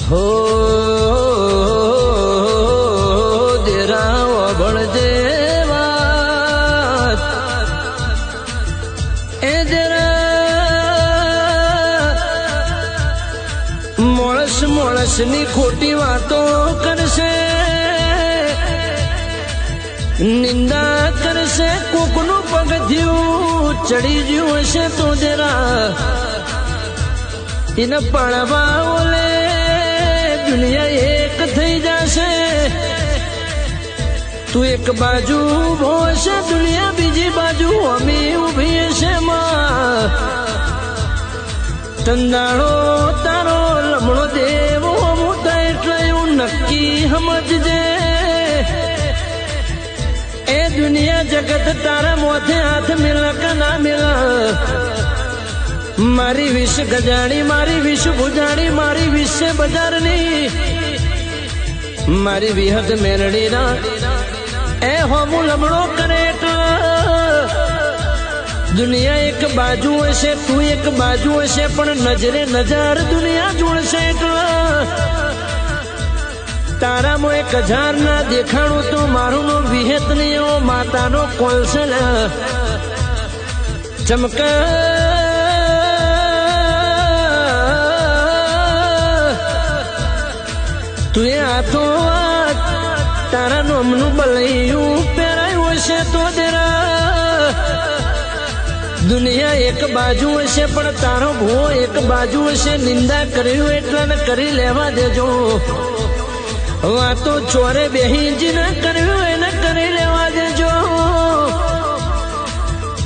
हो देराव भळजे वात ए देरा मोळस मोळसनी खोटी वातो करशे निंदा करशे कोकનું પગથિયું ચડી ગયું હશે તો જરા એને પાળવા ઓલે દુનિયા એક થઈ જશે તું એક બાજુ ઉભો હશે દુનિયા બીજી બાજુ અમી ઉભી હશે માં તંદાળો તારો લમણો દેવો મોટા એટલે એવું નક્કી સમજજે એ દુનિયા જગત તારા મોથે હાથ મિલા કે ના મિલા મારી વિષ ગજાણી મારી વિષ ભુજાણી મારી વિષ બજારની મારી વિહત મેરડી ના એ હોમું લમણો કરે દુનિયા એક બાજુ હશે તું એક બાજુ હશે પણ નજરે નજર દુનિયા જોડશે તારામાં 1000 ના દેખાણું તો મારું નો વિહેત નહીં માતાનો કોલસલ ચમકા તું એ હાથો તારા નોમનું બલૈયું પહેરાયું હશે તો દેરા દુનિયા એક બાજુ હશે પણ તારો ભૂ એક બાજુ હશે નિંદા કર્યું એટલે ને કરી લેવા દેજો વાતો ચોરે બેહી જ ન કર્યું એને કરી લેવા દેજો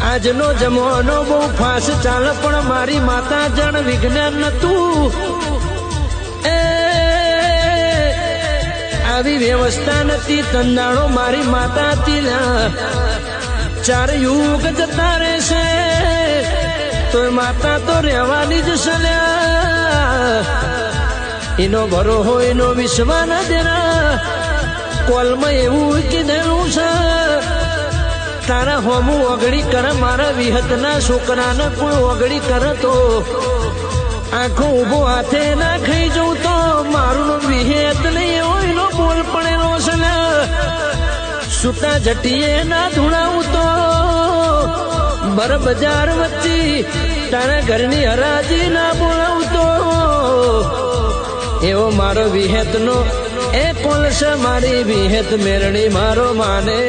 આજનો જમાનો બહુ ફાસ ચાલે પણ મારી માતા જણ વિજ્ઞાન નતું આવી વ્યવસ્થા નથી તંદાળો મારી માતા હતી 4 યુગ જતા રહેશે તો માતા તો રહેવાની જ સલ્યા એનો ભરો હોય એનો વિશ્વાસ ના દેના કોલમાં એવું કીધેલું છે તારા હોમું ઓગળી કરે મારા વિહતના છોકરાને કોઈ ઓગળી કરે તો આંખો ઉભો હાથે ના ખાઈ જવું તો મારું નો વિહેત નહીં એવો એનો બોલ પડેલો છે સુતા જટીએ ના ધૂણાવું તો બર બજાર વચ્ચે તારા ઘરની હરાજી ના બોલાવું તો એવો મારો વિહેત નો એ કોલ છે મારી વિહેત મેરણી મારો માને